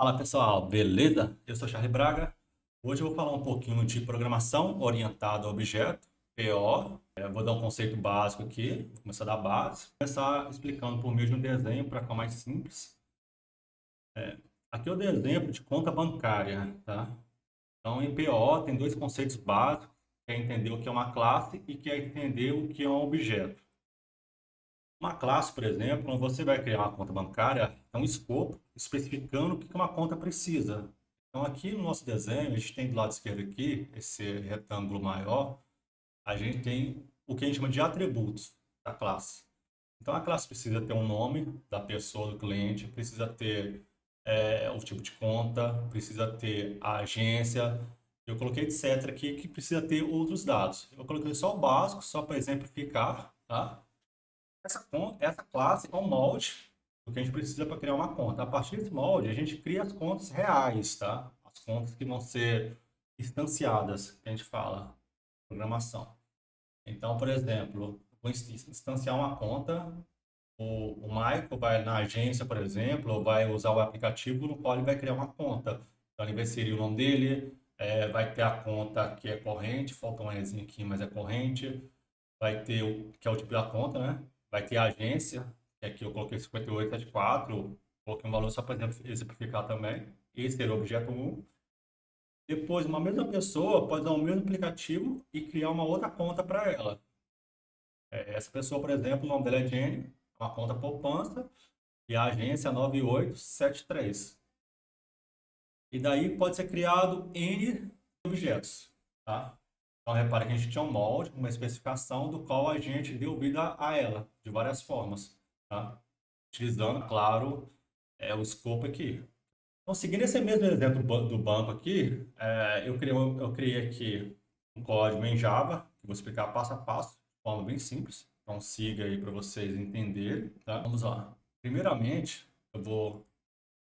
Fala pessoal, beleza? Eu sou Charlie Braga. Hoje eu vou falar um pouquinho de programação orientada a objeto, PO. Vou dar um conceito básico aqui, vou começar da base. Vou começar explicando por meio de um desenho para ficar mais simples. Aqui é o exemplo de conta bancária, tá? Então em PO tem dois conceitos básicos, que é entender o que é uma classe e que é entender o que é um objeto. Uma classe, por exemplo, quando você vai criar uma conta bancária, é um escopo especificando o que uma conta precisa. Então, aqui no nosso desenho, a gente tem do lado esquerdo aqui, esse retângulo maior, a gente tem o que a gente chama de atributos da classe. Então, a classe precisa ter um nome da pessoa, do cliente, precisa ter o tipo de conta, precisa ter a agência. Eu coloquei etc aqui que precisa ter outros dados. Eu coloquei só o básico, só para exemplificar, tá? Essa classe é um molde do que a gente precisa para criar uma conta. A partir desse molde, a gente cria as contas reais, tá? As contas que vão ser instanciadas, que a gente fala, programação. Então, por exemplo, vou instanciar uma conta, o Michael vai na agência, por exemplo, ou vai usar o aplicativo no qual ele vai criar uma conta. Então, ele vai inserir o nome dele, vai ter a conta que é corrente, falta um Ezinho aqui, mas é corrente, vai ter o que é o tipo da conta, né? Vai ter a agência, que aqui eu coloquei 5874, coloquei um valor só para exemplificar também. Esse seria o objeto 1. Depois, uma mesma pessoa pode usar o mesmo aplicativo e criar uma outra conta para ela. Essa pessoa, por exemplo, o nome dela é Jenny, uma conta poupança, e a agência é 9873. E daí pode ser criado N objetos, tá? Então, repare que a gente tinha um molde, uma especificação do qual a gente deu vida a ela, de várias formas, tá? Utilizando, claro, o escopo aqui. Então, seguindo esse mesmo exemplo do banco aqui, eu criei aqui um código em Java, que vou explicar passo a passo, de forma bem simples. Então, siga aí para vocês entenderem, tá? Vamos lá. Primeiramente,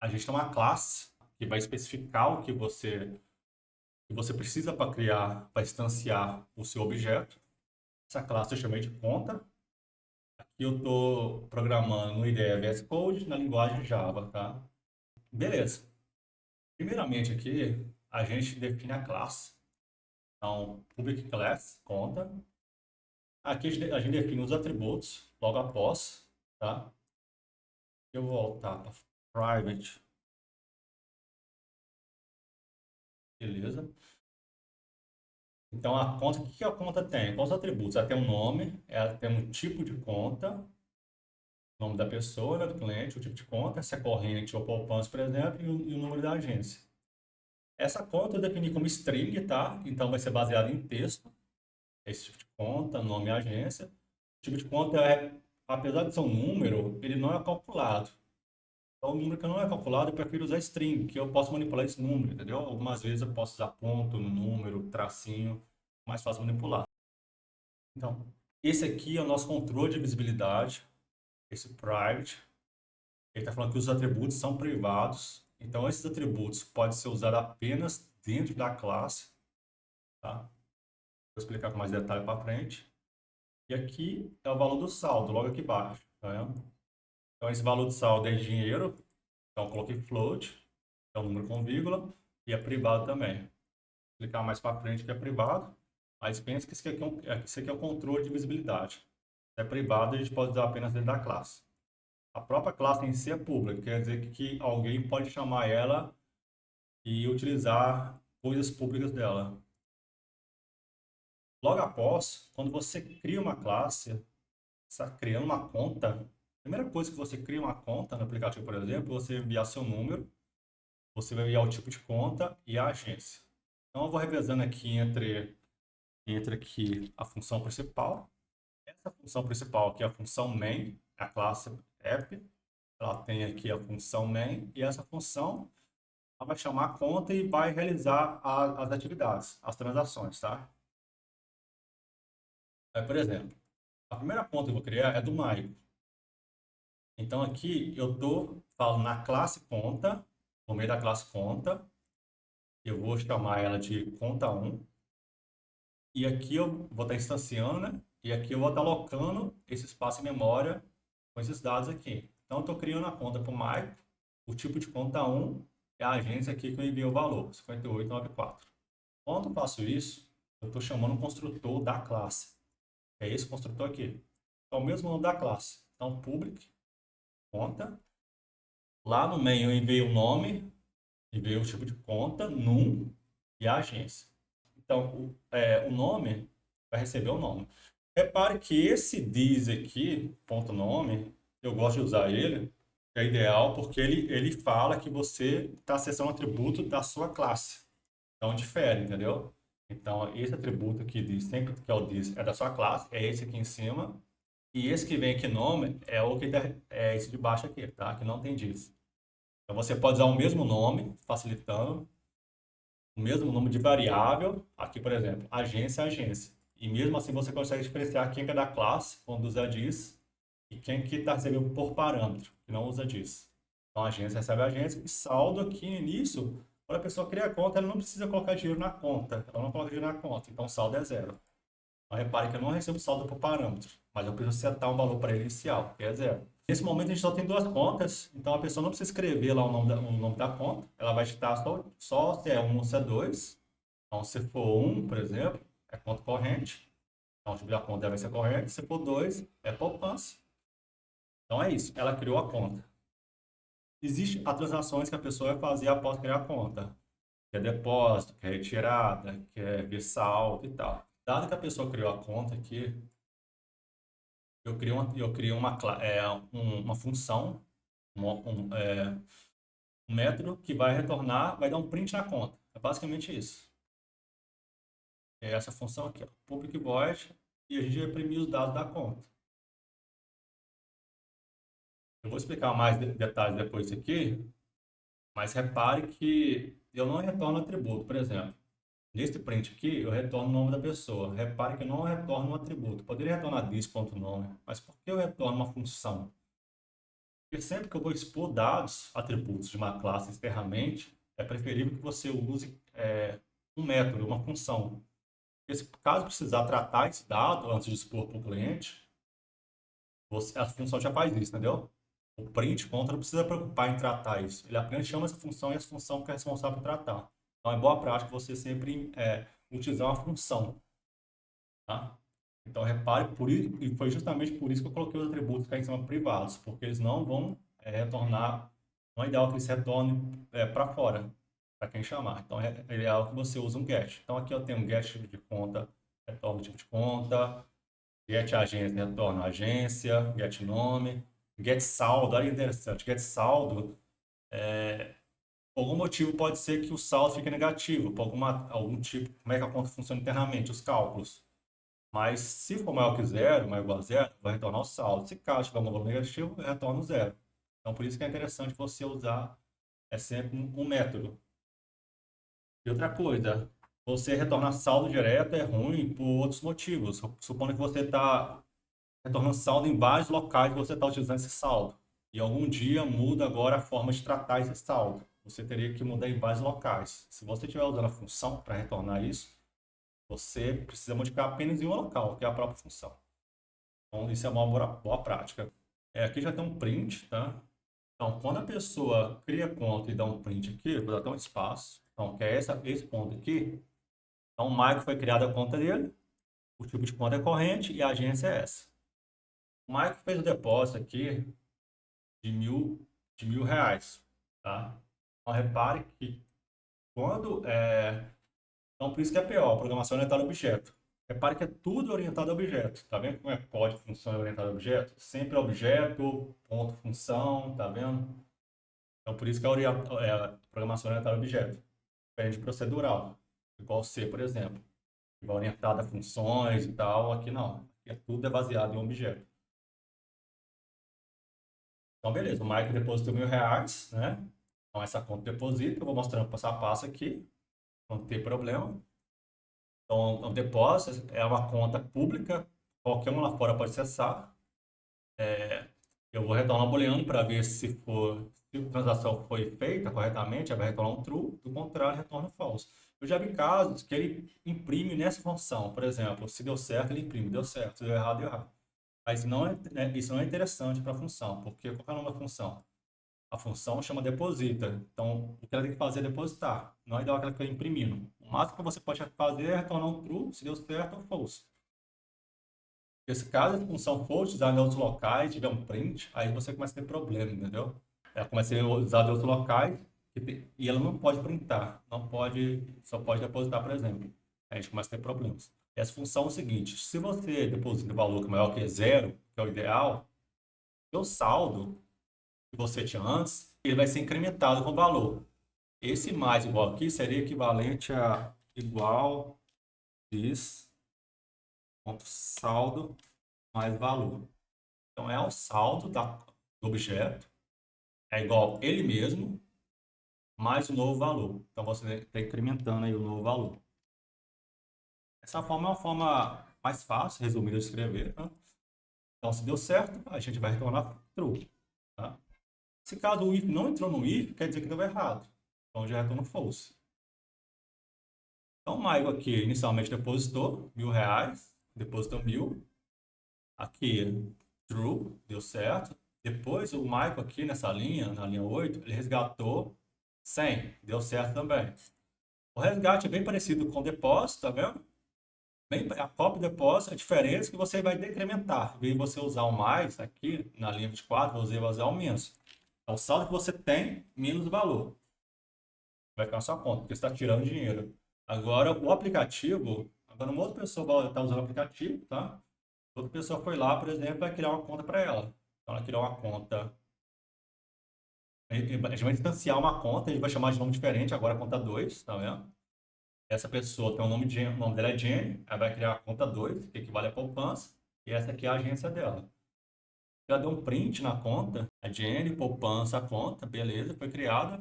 a gente tem uma classe que vai especificar o que você precisa para criar, para instanciar o seu objeto. Essa classe eu chamei de conta. Aqui eu estou programando no IDE VS Code na linguagem Java, tá? Beleza. Primeiramente aqui, a gente define a classe. Então, public class, conta. Aqui a gente define os atributos logo após, tá? Eu vou voltar para private, beleza. Então, a conta, o que a conta tem? Quais os atributos? Ela tem um nome, ela tem um tipo de conta, nome da pessoa, né, do cliente, o tipo de conta, se é corrente ou poupança, por exemplo, e o número da agência. Essa conta eu defini como string, tá? Então vai ser baseado em texto, esse tipo de conta, nome e agência. O tipo de conta apesar de ser um número, ele não é calculado. Então, o número que não é calculado, eu prefiro usar string, que eu posso manipular esse número, entendeu? Algumas vezes eu posso usar ponto, número, tracinho, mais fácil manipular. Então, esse aqui é o nosso controle de visibilidade, esse private. Ele está falando que os atributos são privados. Então, esses atributos podem ser usados apenas dentro da classe. Tá? Vou explicar com mais detalhe para frente. E aqui é o valor do saldo, logo aqui embaixo. Tá vendo? Então, esse valor do saldo é dinheiro. Então, eu coloquei float, que é um número com vírgula, e é privado também. Vou explicar mais para frente que é privado. Mas pense que isso aqui é o controle de visibilidade. Se é privado, a gente pode usar apenas dentro da classe. A própria classe em si é pública, quer dizer que alguém pode chamar ela e utilizar coisas públicas dela. Logo após, quando você cria uma classe, está criando uma conta, a primeira coisa que você cria uma conta no aplicativo, por exemplo, você enviar seu número, você vai enviar o tipo de conta e a agência. Então, eu vou revezando aqui entre aqui a função principal. Essa função principal aqui é a função main, a classe app. Ela tem aqui a função main e essa função ela vai chamar a conta e vai realizar as atividades, as transações, tá? Por exemplo, a primeira conta que eu vou criar é do Maico. Então aqui eu falo na classe conta, no meio da classe conta, eu vou chamar ela de conta 1. E aqui eu vou estar instanciando, né? E aqui eu vou estar alocando esse espaço em memória com esses dados aqui. Então eu estou criando a conta para o Maico, o tipo de conta 1 é a agência aqui que eu enviei o valor, 58,94. Quando eu faço isso, eu estou chamando o construtor da classe. É esse construtor aqui. É o mesmo nome da classe. Então, public, conta. Lá no main eu enviei o nome, enviei o tipo de conta, num e a agência. Então, o nome vai receber o nome. Repare que esse diz aqui, ponto nome, eu gosto de usar ele, é ideal porque ele fala que você está acessando um atributo da sua classe. Então, difere, entendeu? Então, esse atributo aqui diz, sempre que é o diz, é da sua classe, é esse aqui em cima. E esse que vem aqui, nome, é o que é esse de baixo aqui, tá? Que não tem diz. Então, você pode usar o mesmo nome, facilitando, o mesmo nome de variável. Aqui, por exemplo, agência é agência. E mesmo assim, você consegue diferenciar quem que é da classe, quando usa diz, e quem que está recebendo por parâmetro, que não usa diz. Então, a agência recebe a agência. E saldo aqui no início, quando a pessoa cria a conta, ela não precisa colocar dinheiro na conta. Ela não coloca dinheiro na conta. Então, o saldo é zero. Então, repare que eu não recebo saldo por parâmetro, mas eu preciso setar um valor para ele inicial, que é zero. Nesse momento, a gente só tem duas contas, então a pessoa não precisa escrever lá o nome da conta, ela vai digitar só se é 1 ou se é 2. Então, se for 1, por exemplo, é conta corrente. Então, o tipo da conta deve ser corrente. Se for 2, é poupança. Então, é isso. Ela criou a conta. Existem as transações que a pessoa vai fazer após criar a conta, que é depósito, que é retirada, que é ver saldo e tal. Dado que a pessoa criou a conta aqui, eu crio uma função, um método que vai retornar, vai dar um print na conta. É basicamente isso. É essa função aqui, ó, public void, e a gente vai imprimir os dados da conta. Eu vou explicar mais detalhes depois aqui, mas repare que eu não retorno atributo, por exemplo. Nesse print aqui, eu retorno o nome da pessoa. Repare que eu não retorno um atributo. Poderia retornar this.nome, mas por que eu retorno uma função? Porque sempre que eu vou expor dados, atributos de uma classe externamente, é preferível que você use um método, uma função. Porque caso precisar tratar esse dado antes de expor para o cliente, a função já faz isso, entendeu? O print conta não precisa preocupar em tratar isso. Ele apenas chama essa função e essa função que é responsável por tratar. Então é boa prática você sempre utilizar uma função. Tá? Então repare, e foi justamente por isso que eu coloquei os atributos que aí são privados, porque eles não vão retornar, não é ideal que eles retornem para fora, para quem chamar. Então é ideal que você use um get. Então aqui eu tenho um get tipo de conta, retorna o tipo de conta, get agência, retorna agência, get nome, get saldo, olha que interessante, get saldo, por algum motivo pode ser que o saldo fique negativo, por algum tipo, como é que a conta funciona internamente, os cálculos. Mas se for maior que zero, maior ou igual a zero, vai retornar o saldo. Se caso tiver um valor negativo, retorna o zero. Então, por isso que é interessante você usar sempre um método. E outra coisa, você retornar saldo direto é ruim por outros motivos. Supondo que você está retornando saldo em vários locais que você está utilizando esse saldo. E algum dia muda agora a forma de tratar esse saldo. Você teria que mudar em vários locais. Se você estiver usando a função para retornar isso, você precisa modificar apenas em um local, que é a própria função. Então, isso é uma boa prática. Aqui já tem um print, tá? Então, quando a pessoa cria conta e dá um print aqui, eu vou dar até um espaço. Então, que é esse ponto aqui. Então, o Michael foi criada a conta dele, o tipo de conta é corrente e a agência é essa. O Michael fez o depósito aqui de mil reais, tá? Então, repare que quando então, por isso que é PO, Programação Orientada a Objeto. Repare que é tudo orientado a objeto. Tá vendo como é código, função orientada a objeto? Sempre objeto, ponto, função, tá vendo? Então, por isso que é programação orientada a objeto. Diferente de procedural. Igual C, por exemplo. Igual orientada a funções e tal. Aqui não. Aqui tudo é baseado em um objeto. Então, beleza. O Mike depositou R$ 1.000, né? Então, essa conta deposita. Eu vou mostrando passo a passo aqui. Não tem problema. Então, o depósito é uma conta pública, qualquer um lá fora pode acessar. Eu vou retornar um booleano para ver se a transação foi feita corretamente, vai retornar um true, do contrário, retorna um false. Eu já vi casos que ele imprime nessa função, por exemplo, se deu certo, ele imprime, deu certo, se deu errado, deu errado. Mas isso não é interessante para a função, porque qual é o nome da função? A função chama deposita. Então, o que ela tem que fazer é depositar. Não é igual aquela que ela imprimindo. O máximo que você pode fazer é retornar um true, se deu certo ou false. Porque se caso a função for utilizada em outros locais, tiver um print, aí você começa a ter problema, entendeu? Ela começa a ser usada em outros locais e ela não pode printar. Não pode, só pode depositar, por exemplo. Aí a gente começa a ter problemas. Essa função é o seguinte: se você deposita um valor que é maior que zero, que é o ideal, seu saldo que você tinha antes, ele vai ser incrementado com o valor. Esse mais igual aqui seria equivalente a igual this ponto saldo mais valor. Então é o saldo do objeto, é igual ele mesmo, mais o novo valor. Então você está incrementando aí o novo valor. Essa forma é uma forma mais fácil, resumida de escrever. Tá? Então se deu certo, a gente vai retornar true. Tá? Se caso o if não entrou no if, quer dizer que deu errado. Então já retorna false. Então o Maigo aqui inicialmente depositou R$ 1.000, depositou 1.000. Aqui, true, deu certo. Depois o Maico aqui nessa linha, na linha 8, ele resgatou 100, deu certo também. O resgate é bem parecido com o depósito, tá vendo? Bem, a cópia e depósito, a diferença é que você vai decrementar. Em vez de você usar o mais aqui, na linha 24, você vai usar o menos. É o saldo que você tem, menos o valor. Vai ficar na sua conta, porque você está tirando dinheiro. Agora, o aplicativo, agora uma outra pessoa está usando o aplicativo, tá? Outra pessoa foi lá, por exemplo, vai criar uma conta para ela. Então, ela criou uma conta. A gente vai distanciar uma conta, a gente vai chamar de nome diferente, agora conta 2, tá vendo? Essa pessoa tem o nome dela é Jenny, ela vai criar a conta 2, que equivale a poupança, e essa aqui é a agência dela. Ela deu um print na conta, a Jenny, poupança, a conta, beleza, foi criada.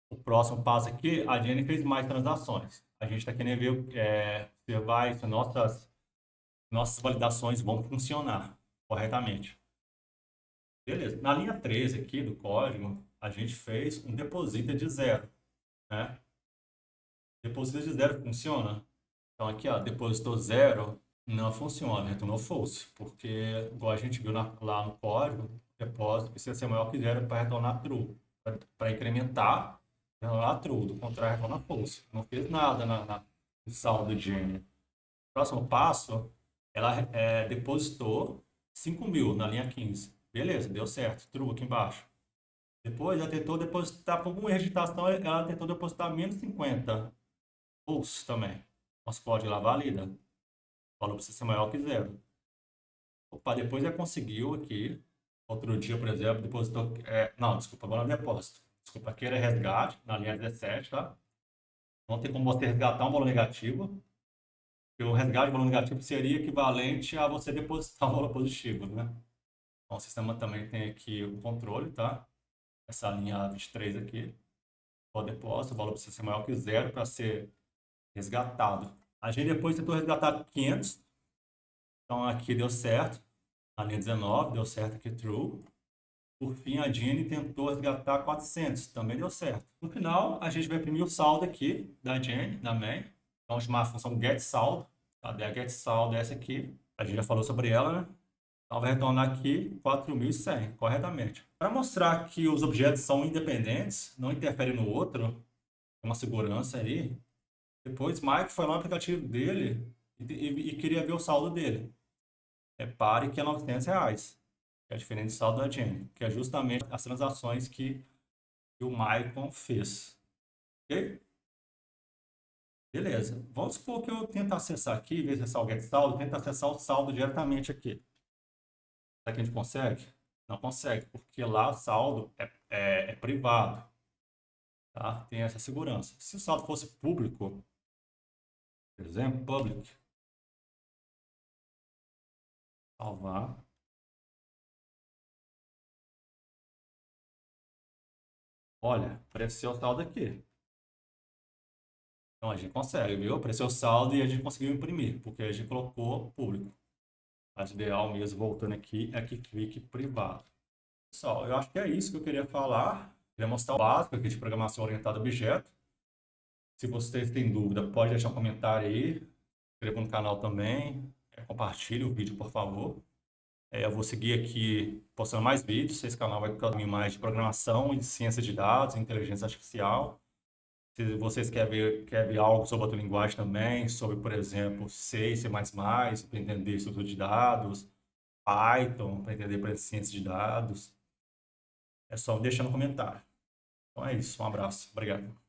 O próximo passo aqui, a Jenny fez mais transações. A gente está querendo ver se nossas validações vão funcionar corretamente. Beleza. Na linha 13 aqui do código, a gente fez um deposita de zero, né? Deposita de zero funciona? Então aqui, ó, depositou zero, não funciona, retornou false, porque igual a gente viu lá no código, depósito precisa ser maior que zero para retornar true. Para incrementar, retornar true, do contrário, retorna false. Não fez nada no saldo de Gini. Próximo passo, ela depositou 5.000 na linha 15. Beleza, deu certo, true aqui embaixo. Depois ela tentou depositar, por alguma erro de digitação, ela tentou depositar menos 50. False também. Nosso código lá valida. O valor precisa ser maior que zero. Opa, depois ela conseguiu aqui. Outro dia, por exemplo, depositou. Não, desculpa, agora é depósito. Desculpa, aqui era resgate, na linha 17, tá? Não tem como você resgatar um valor negativo. Porque o resgate de valor negativo seria equivalente a você depositar um valor positivo, né? Então, o sistema também tem aqui o controle, tá? Essa linha 23 aqui. O depósito, o valor precisa ser maior que zero para ser resgatado. A gente depois tentou resgatar 500. Então aqui deu certo. A linha 19 deu certo aqui, true. Por fim, a Jenny tentou resgatar 400. Também deu certo. No final, a gente vai imprimir o saldo aqui da Jenny, da main. Então, vamos chamar a função getSaldo. A getSaldo é essa aqui. A gente já falou sobre ela, né? Então, vai retornar aqui 4.100, corretamente. Para mostrar que os objetos são independentes, não interferem no outro, tem uma segurança aí. Depois, Mike foi lá no aplicativo dele e queria ver o saldo dele. Repare que é R$ 900, que é diferente do saldo da Jenny, que é justamente as transações que o Maicon fez. Ok? Beleza. Vamos supor que eu tento acessar aqui, em vez de acessar o getSaldo, tento acessar o saldo diretamente aqui. Será que a gente consegue? Não consegue, porque lá o saldo é privado. Tá? Tem essa segurança. Se o saldo fosse público, por exemplo, public, salvar. Olha, apareceu o saldo aqui. Então a gente consegue, viu? Apareceu o saldo e a gente conseguiu imprimir, porque a gente colocou público. Mas o ideal mesmo, voltando aqui, é que clique privado. Pessoal, eu acho que é isso que eu queria falar. Queria mostrar o básico aqui de programação orientada a objeto. Se vocês têm dúvida, pode deixar um comentário aí. Se inscreva no canal também. Compartilhe o vídeo, por favor. Eu vou seguir aqui postando mais vídeos. Esse canal vai caminhar mais de programação e ciência de dados, inteligência artificial. Se vocês querem ver algo sobre outra linguagem também, sobre, por exemplo, C, C++, para entender estrutura de dados, Python, para entender, por exemplo, ciência de dados, é só deixar no comentário. Então é isso, um abraço, obrigado.